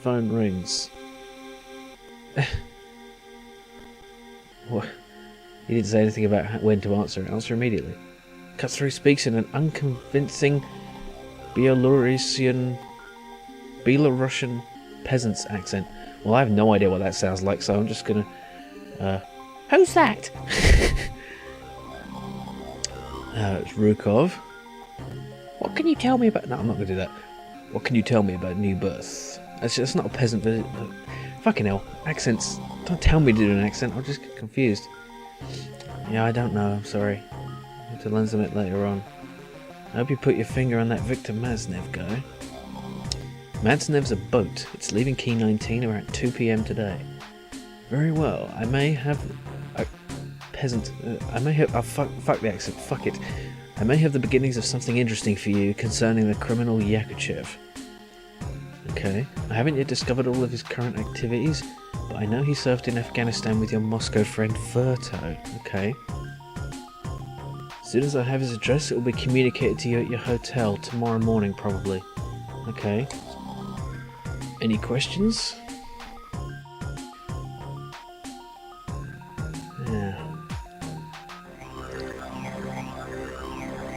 phone rings. What? He didn't say anything about when to answer. Answer immediately. Cuts through, speaks in an unconvincing Belarusian peasant's accent. Well, I have no idea what that sounds like, so I'm just gonna... who's that? It's Rukov. What can you tell me about... No, I'm not gonna do that. What can you tell me about New Birth? That's not a peasant visit. Fucking hell. Accents. Don't tell me to do an accent, I'll just get confused. Yeah, I don't know, I'm sorry. I'll have to learn some of it later on. I hope you put your finger on that Victor Maznev guy. Maznev's a boat. It's leaving Key 19 around 2 PM today. Very well. I may have... peasant... I may have... Oh, fuck the accent. Fuck it. I may have the beginnings of something interesting for you concerning the criminal Yakuchev. Okay. I haven't yet discovered all of his current activities, but I know he served in Afghanistan with your Moscow friend Furto. Okay. As soon as I have his address, it will be communicated to you at your hotel tomorrow morning, probably. Okay. Any questions? Yeah.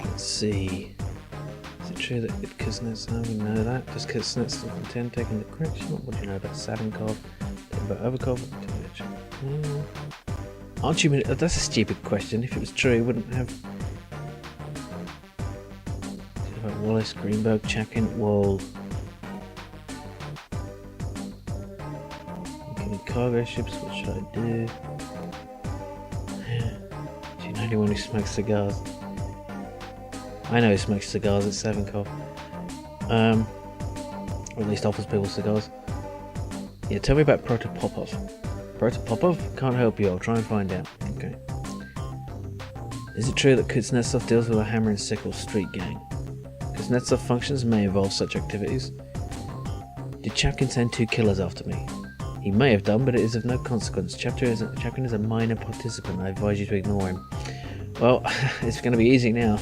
Let's see. Is it true that Kuznetsov, we know that? Does Kuznetsov intend taking the correct shot? What do you know about Savinkov? About Overkov? Aren't you... That's a stupid question. If it was true, he wouldn't have... About Wallace, Greenberg, Chakin, Wall. Cargo ships, what should I do? Do you know anyone who smokes cigars? I know who smokes cigars, it's Savinkov. Or at least offers people cigars. Yeah, tell me about Protopopov. Protopopov? Can't help you, I'll try and find out. Okay. Is it true that Kuznetsov deals with a hammer and sickle street gang? Kuznetsov functions may involve such activities. Did Chapkin send 2 killers after me? He may have done, but it is of no consequence. Chapkin is a minor participant. I advise you to ignore him. Well, it's going to be easy now.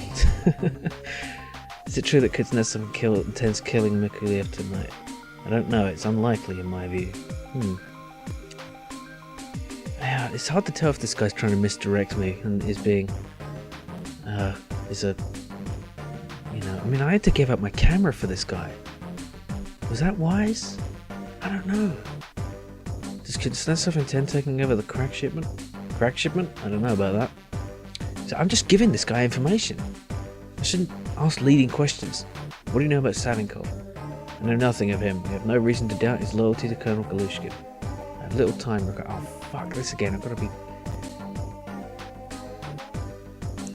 Is it true that Kuznetsov intends killing Mikulev tonight? I don't know. It's unlikely in my view. Yeah, it's hard to tell if this guy's trying to misdirect me and is being... is a... You know, I mean, I had to give up my camera for this guy. Was that wise? I don't know. Does Kuznetsov intend taking over the crack shipment? Crack shipment? I don't know about that. So I'm just giving this guy information. I shouldn't ask leading questions. What do you know about Savinkov? I know nothing of him. We have no reason to doubt his loyalty to Colonel Galushkin. I have little time. Oh fuck, this again. I've got to be...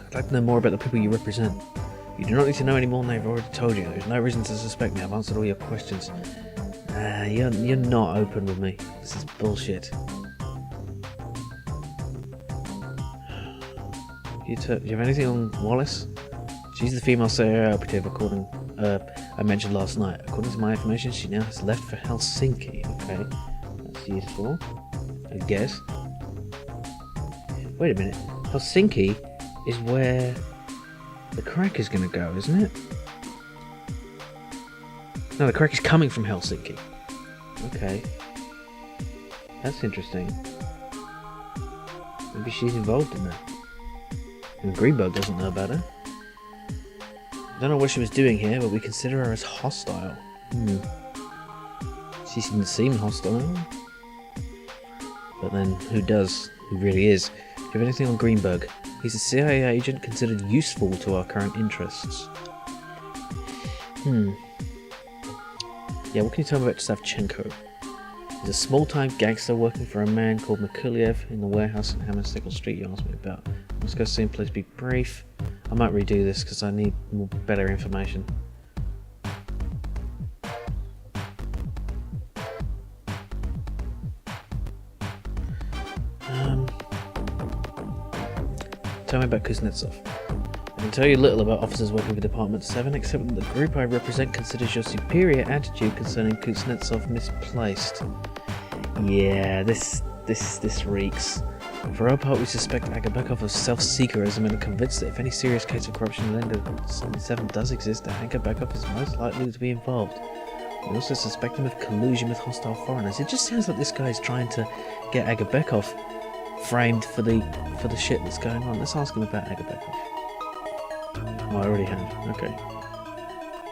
I'd like to know more about the people you represent. You do not need to know any more than they've already told you. There's no reason to suspect me. I've answered all your questions. You're not open with me. This is bullshit. Do you have anything on Wallace? She's the female CIA operative I mentioned last night. According to my information, she now has left for Helsinki. Okay, that's useful, I guess. Wait a minute. Helsinki is where the crack is going to go, isn't it? No, the crack is coming from Helsinki. Okay. That's interesting. Maybe she's involved in that. And Greenberg doesn't know about her. I don't know what she was doing here, but we consider her as hostile. She didn't seem hostile. But then, who does? Who really is? Do you have anything on Greenberg? He's a CIA agent considered useful to our current interests. Yeah, what can you tell me about Savchenko? He's a small-time gangster working for a man called Mikulev in the warehouse in Hammerstickle Street you asked me about. Let's go see him, please be brief. I might redo this because I need better information. Tell me about Kuznetsov. I can tell you little about officers working for Department 7, except that the group I represent considers your superior attitude concerning Kuznetsov misplaced. Yeah, this reeks. For our part, we suspect Agabekov of self-seekerism and are convinced that if any serious case of corruption in Lender 77 does exist, that Agabekov is most likely to be involved. We also suspect him of collusion with hostile foreigners. It just sounds like this guy is trying to get Agabekov framed for the shit that's going on. Let's ask him about Agabekov. Oh, I already have. Okay.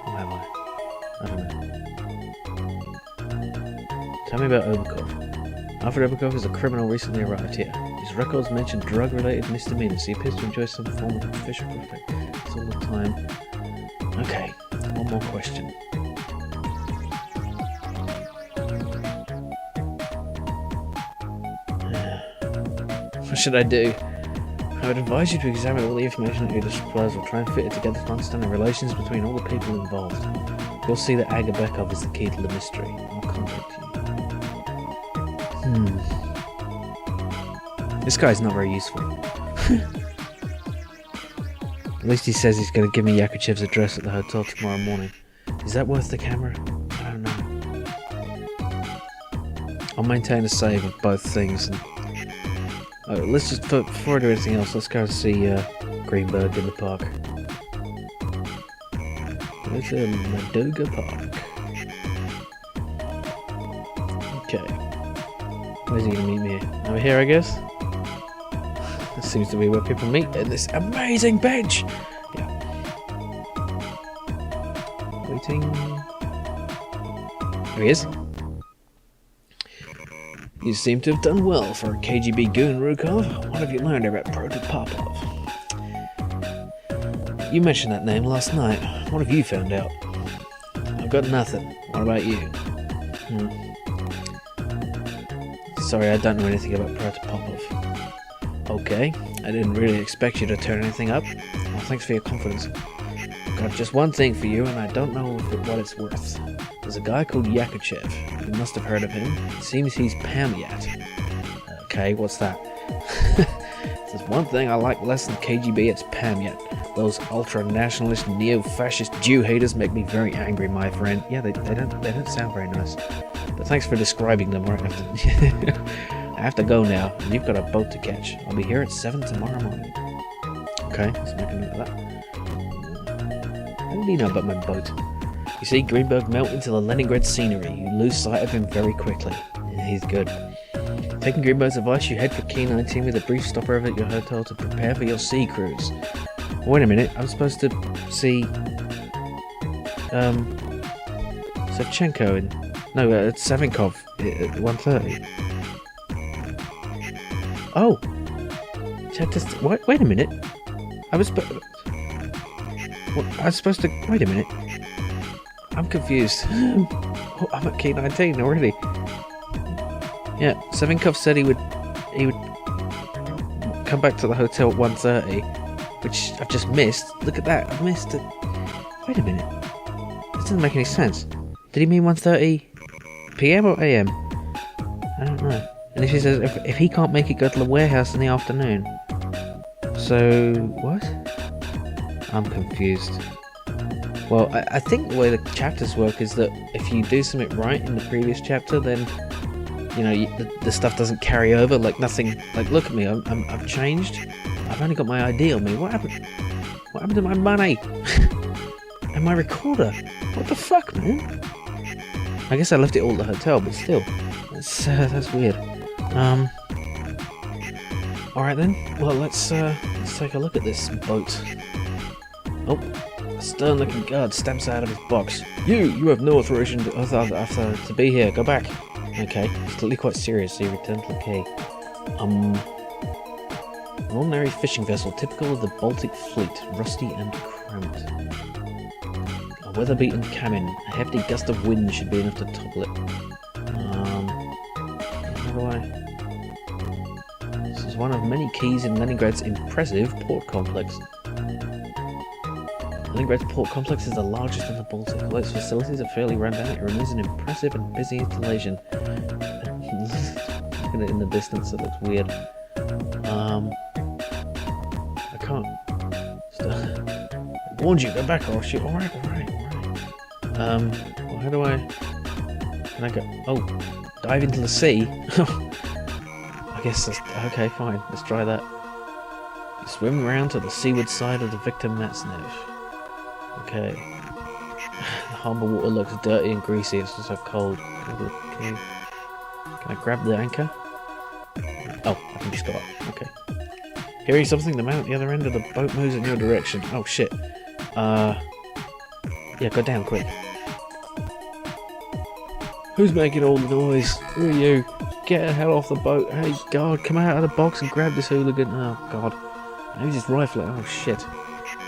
Or have I? I don't know. Tell me about Obakov. Alfred Obakov is a criminal recently arrived here. His records mention drug-related misdemeanors. He appears to enjoy some form of official respect. It's all the time. Okay, one more question. What should I do? I would advise you to examine all the information at your disposal. Try and fit it together to understand the relations between all the people involved. You'll see that Agabekov is the key to the mystery. I'll contact you. This guy's not very useful. At least he says he's going to give me Yakuchev's address at the hotel tomorrow morning. Is that worth the camera? I don't know. I'll maintain a save of both things. And let's just, before I do anything else, let's go and see Greenberg in the park. Where's Madoga Park? Okay. Where's he going to meet me? Over here, I guess? This seems to be where people meet in this amazing bench! Yeah. Waiting. Here he is. You seem to have done well for a KGB goon, Rukov. What have you learned about Protopopov? You mentioned that name last night. What have you found out? I've got nothing. What about you? Sorry, I don't know anything about Protopopov. Okay, I didn't really expect you to turn anything up. Well, thanks for your confidence. I've got just one thing for you, and I don't know what it's worth. There's a guy called Yakuchev. You must have heard of him. It seems he's Pamyat. Okay, what's that? There's one thing I like less than KGB, it's Pamyat. Those ultra-nationalist, neo-fascist Jew haters make me very angry, my friend. Yeah, they don't sound very nice. But thanks for describing them. I have to go now, and you've got a boat to catch. I'll be here at 7 tomorrow morning. Okay, let's make a note of that. How did he know about my boat? You see Greenberg melt into the Leningrad scenery. You lose sight of him very quickly. Yeah, he's good. Taking Greenberg's advice, you head for Key 19 with a brief stopover at your hotel to prepare for your sea cruise. Wait a minute, I'm supposed to see Savchenko and it's Savinkov at 1:30. Oh, wait a minute. I was supposed to. Wait a minute. I'm confused. Oh, I'm at Key 19 already. Yeah, Savinkov said he would come back to the hotel at 1:30, which I've just missed. Look at that, I've missed it. Wait a minute. This doesn't make any sense. Did he mean 1:30 PM or AM? I don't know. And she says if he can't make it, go to the warehouse in the afternoon. So what? I'm confused. Well, I think the way the chapters work is that if you do something right in the previous chapter, then you know the stuff doesn't carry over. Like nothing. Like look at me, I've changed. I've only got my ID on me. What happened? What happened to my money? And my recorder? What the fuck, man? I guess I left it all at the hotel, but still, that's weird. All right then. Well, let's take a look at this boat. Oh. A stern-looking guard stamps out of his box. You have no authorization to be here. Go back. Okay, he's clearly quite serious, so he returned to the quay. An ordinary fishing vessel, typical of the Baltic fleet, rusty and cramped. A weather-beaten cabin. A hefty gust of wind should be enough to topple it. How do I... This is one of many quays in Leningrad's impressive port complex. Leningrad's port complex is the largest in the Baltic. Although its facilities are fairly run down, it remains an impressive and busy installation. Looking at it in the distance, it looks weird. I can't. I warned you, go back or I'll shoot. Alright. Well, how do I... Can I go... Oh, dive into the sea? I guess that's... Okay, fine. Let's try that. You swim around to the seaward side of the Victor Matsnev. Okay. harbour water looks dirty and greasy. It's also cold. Can I grab the anchor? Oh, I can just go up. Okay. Hearing something, the man at the other end of the boat moves in your direction. Oh shit. Yeah, go down quick. Who's making all the noise? Who are you? Get the hell off the boat. Hey, God, come out of the box and grab this hooligan. Oh, God. Maybe just rifle it. Oh, shit.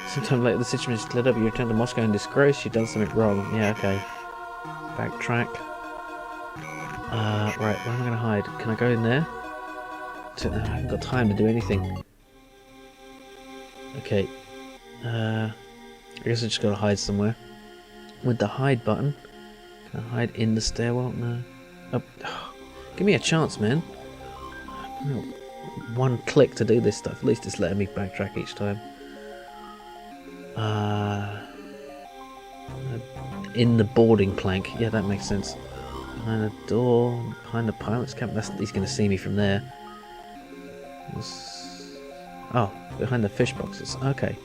Sometime later, the situation is cleared up. You return to Moscow in disgrace. You've done something wrong. Yeah, okay. Backtrack. Right, where am I going to hide? Can I go in there? I haven't got time to do anything. Okay. I guess I just got to hide somewhere. With the hide button. Can I hide in the stairwell? No. Oh, give me a chance, man. One click to do this stuff. At least it's letting me backtrack each time. In the boarding plank. Yeah, that makes sense. Behind the door. Behind the pilot's cabin. He's going to see me from there. Oh, behind the fish boxes. Okay.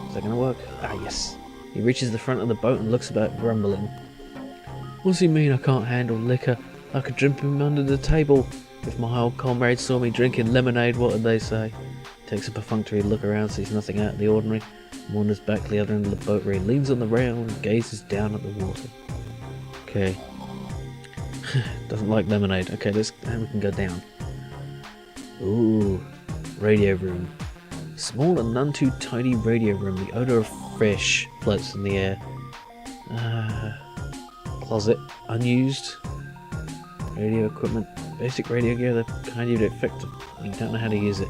Is that going to work? Ah, yes. He reaches the front of the boat and looks about, grumbling. What's he mean I can't handle liquor? I could drink him under the table. If my old comrades saw me drinking lemonade, what would they say? Takes a perfunctory look around, sees nothing out of the ordinary, wanders back to the other end of the boat where he leans on the rail and gazes down at the water. Okay. Doesn't like lemonade. Okay, now we can go down. Ooh, radio room. Small and none too tidy radio room. The odour of fish floats in the air. Closet, unused. Radio equipment, basic radio gear, the kind you'd expect. You don't know how to use it.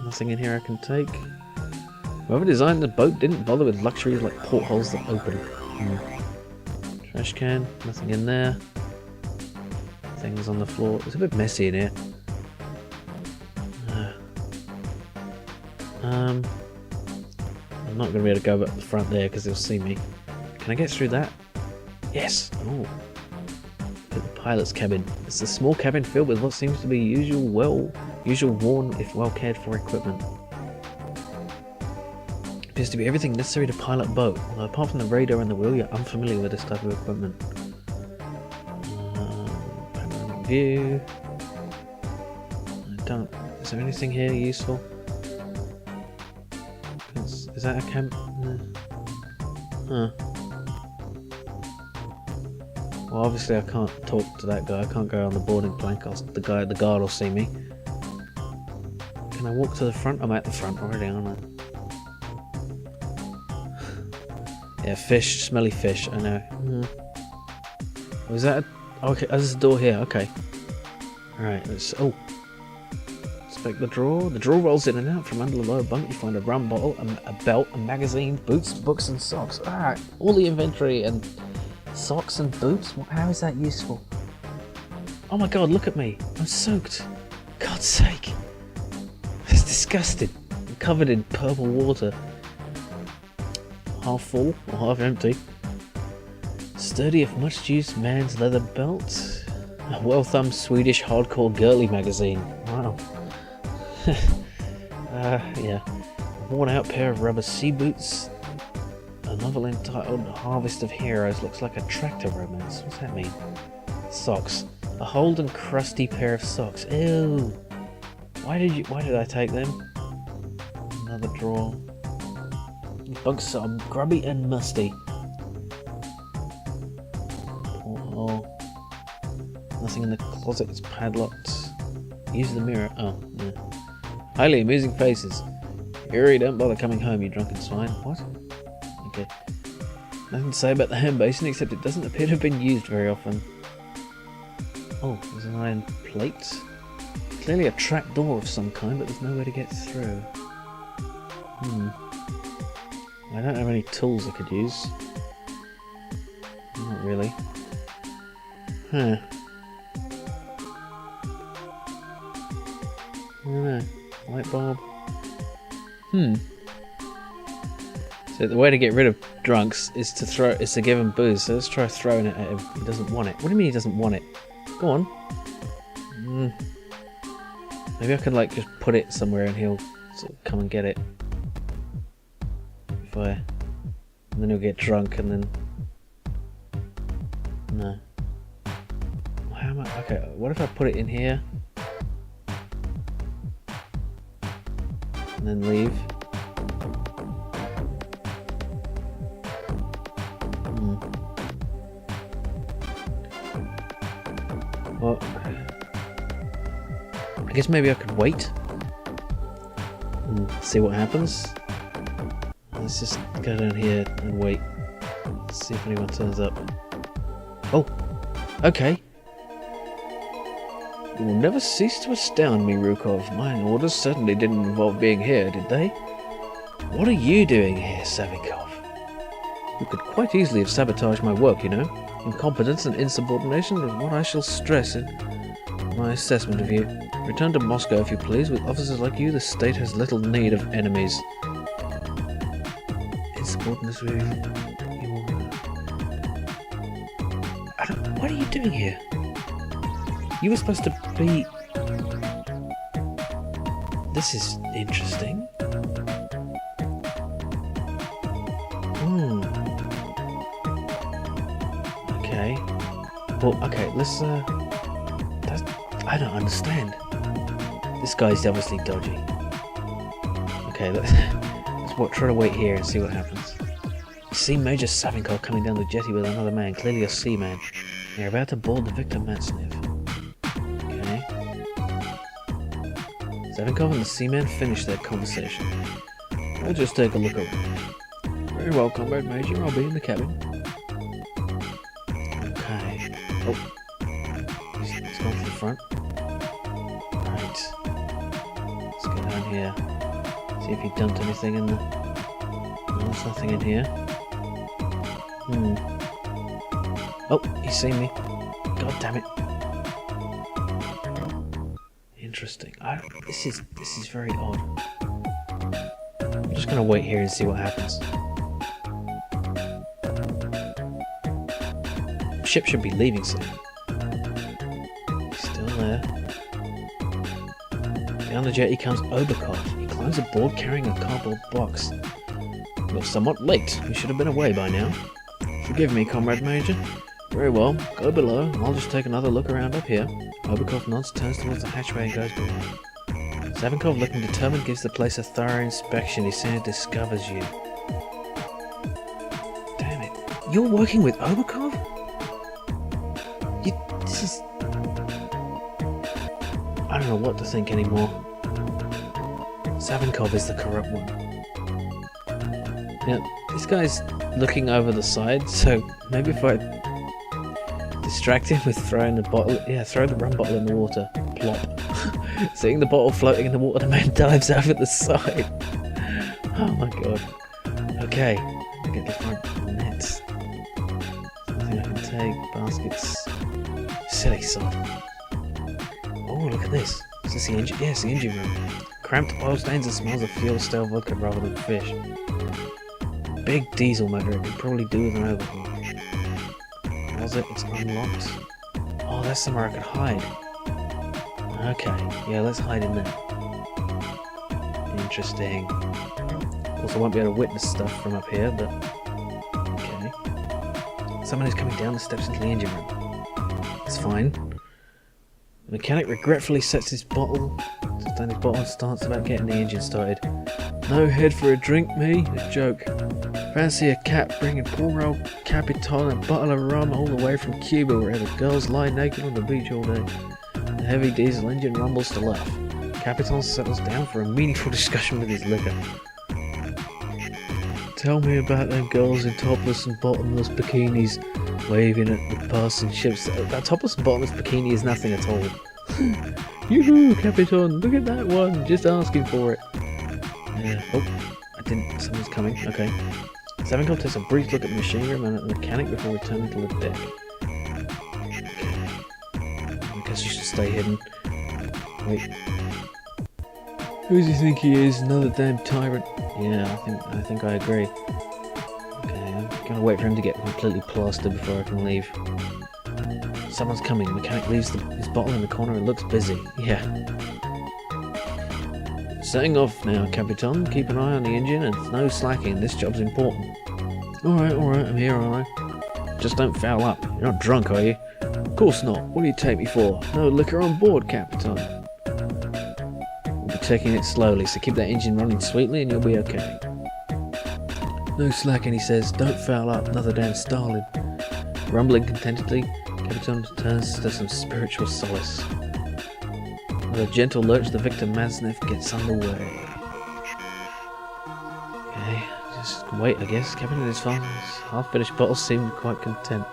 Nothing in here I can take. Whoever designed the boat didn't bother with luxuries like portholes that open. Trash can, nothing in there. Things on the floor. It's a bit messy in here. I'm not going to be able to go up the front there because they'll see me. Can I get through that? Yes! Oh. The pilot's cabin. It's a small cabin filled with what seems to be usual worn if well cared for equipment. Appears to be everything necessary to pilot a boat, although apart from the radar and the wheel, you're unfamiliar with this type of equipment. Panoramic view. Is there anything here useful? Is that a camp? No. Huh. Well, obviously I can't talk to that guy. I can't go on the boarding plank. The guard will see me. Can I walk to the front? I'm at the front already, aren't I? Yeah, fish, smelly fish. I know. Was that? Okay, there's a door here. Okay. All right. Let's. Oh. Inspect the drawer. The drawer rolls in and out. From under the lower bunk, you find a rum bottle, a belt, a magazine, boots, books, and socks. Alright, all the inventory and socks and boots. How is that useful? Oh my God! Look at me. I'm soaked. God's sake! It's disgusting. I'm covered in purple water. Half full or half empty. Sturdy if much used man's leather belt. A well-thumbed Swedish hardcore girly magazine. Wow. Yeah. A worn-out pair of rubber sea boots. A novel entitled Harvest of Heroes. Looks like a tractor romance. What's that mean? Socks. A old and crusty pair of socks. Ew. Why did I take them? Another drawer. Bunks are grubby and musty. Porthole. Nothing in the closet is padlocked. Use the mirror. Oh, yeah. Highly amusing faces. Yuri, don't bother coming home, you drunken swine. What? Okay. Nothing to say about the hand basin, except it doesn't appear to have been used very often. Oh, there's an iron plate. Clearly a trap door of some kind, but there's nowhere to get through. I don't have any tools I could use. Not really. Huh. I don't know. Light bulb. So the way to get rid of drunks is to give him booze. So let's try throwing it at him. He doesn't want it. What do you mean he doesn't want it? Go on. Maybe I can just put it somewhere and he'll sort of come and get it. if I... And then he'll get drunk and then... No. How am I... Okay, what if I put it in here? And then leave? Well... I guess maybe I could wait and see what happens. Let's just go down here and wait. See if anyone turns up. Oh! Okay! You will never cease to astound me, Rukov. My orders certainly didn't involve being here, did they? What are you doing here, Savinkov? You could quite easily have sabotaged my work, you know. Incompetence and insubordination is what I shall stress in my assessment of you. Return to Moscow, if you please. With officers like you, the state has little need of enemies. Insubordination. What are you doing here? You were supposed to be... This is interesting. Okay. Well, okay, let's, I don't understand. This guy's obviously dodgy. Okay, let's try to wait here and see what happens. You see Major Savinkov coming down the jetty with another man, clearly a seaman. They're about to board the Victor Matsnev. Okay. Savinkov and the seaman finish their conversation. I'll just take a look around. Very well, Comrade Major, I'll be in the cabin. Okay. Oh. He's gone to the front. Right. Let's go down here. See if he dumped anything in the... No, there's nothing in here. Oh, he's seen me. God damn it. Interesting. This is very odd. I'm just gonna wait here and see what happens. Ship should be leaving soon. He's still there. Down the jetty comes Obakov. He climbs aboard carrying a cardboard box. You're somewhat late. You should have been away by now. Forgive me, Comrade Major. Very well. Go below, and I'll just take another look around up here. Obakov nods, turns towards the hatchway and goes below. Savinkov, looking determined, gives the place a thorough inspection. He soon discovers you. Damn it. You're working with Obakov? This is... I don't know what to think anymore. Savinkov is the corrupt one. Now, this guy's looking over the side, so maybe if I distract him with throwing the bottle... Yeah, throw the rum bottle in the water. Plop. Seeing the bottle floating in the water, the man dives over the side. Oh my god. Okay. Get the front nets. Nothing I can take. Baskets. Silly sod. Oh, look at this. Is this the engine? Yes, the engine room. Cramped oil stains and smells of fuel, stale vodka rather than fish. Big diesel motor. It could probably do with an overhaul. Was it? It's unlocked. Oh, that's somewhere I could hide. Okay, yeah, let's hide in there. Interesting. Also, won't be able to witness stuff from up here, but... Okay. Someone is coming down the steps into the engine room. It's fine. The mechanic regretfully sets his bottle... down his bottle and starts about getting the engine started. No head for a drink, me? A joke. Fancy a cat bringing poor old Capitan and a bottle of rum all the way from Cuba, where the girls lie naked on the beach all day. The heavy diesel engine rumbles to life. Capitan settles down for a meaningful discussion with his liquor. Tell me about them girls in topless and bottomless bikinis waving at the passing ships. That topless and bottomless bikini is nothing at all. Yoo-hoo, Capitan, look at that one, just asking for it. Yeah. Oh, I didn't. Someone's coming. Okay. Savinkov takes a brief look at the machine room and at the mechanic before returning to the deck. I guess you should stay hidden. Wait. Who does he think he is? Another damn tyrant? Yeah, I think I agree. Okay, I'm gonna wait for him to get completely plastered before I can leave. Someone's coming. The mechanic leaves his bottle in the corner and looks busy. Yeah. Setting off now, Capitan. Keep an eye on the engine and no slacking. This job's important. Alright, I'm here, alright. Just don't foul up. You're not drunk, are you? Of course not. What do you take me for? No liquor on board, Capitan. We'll be taking it slowly, so keep that engine running sweetly and you'll be okay. No slacking, he says. Don't foul up. Another damn Stalin. Rumbling contentedly, Capitan turns to some spiritual solace. With a gentle lurch, the Victor Maznev gets underway. Okay, just wait, I guess. Capitan and his father's half-finished bottle seemed quite content.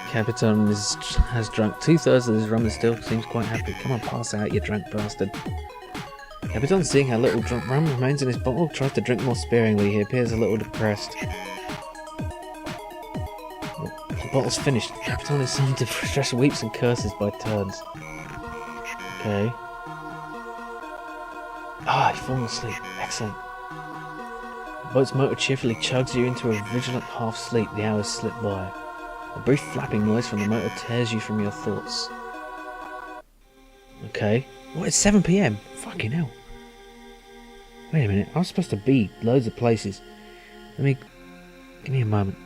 Capitan has drunk 2/3 of his rum and still seems quite happy. Come on, pass out, you drunk bastard. Capitan, seeing how little rum remains in his bottle, tries to drink more sparingly. He appears a little depressed. The bottle's finished. Capitan is some distress, weeps and curses by turns. Okay. He's fallen asleep. Excellent. The boat's motor cheerfully chugs you into a vigilant half-sleep. The hours slip by. A brief flapping noise from the motor tears you from your thoughts. Okay. What, it's 7 PM? Fucking hell. Wait a minute, I was supposed to be loads of places. Give me a moment.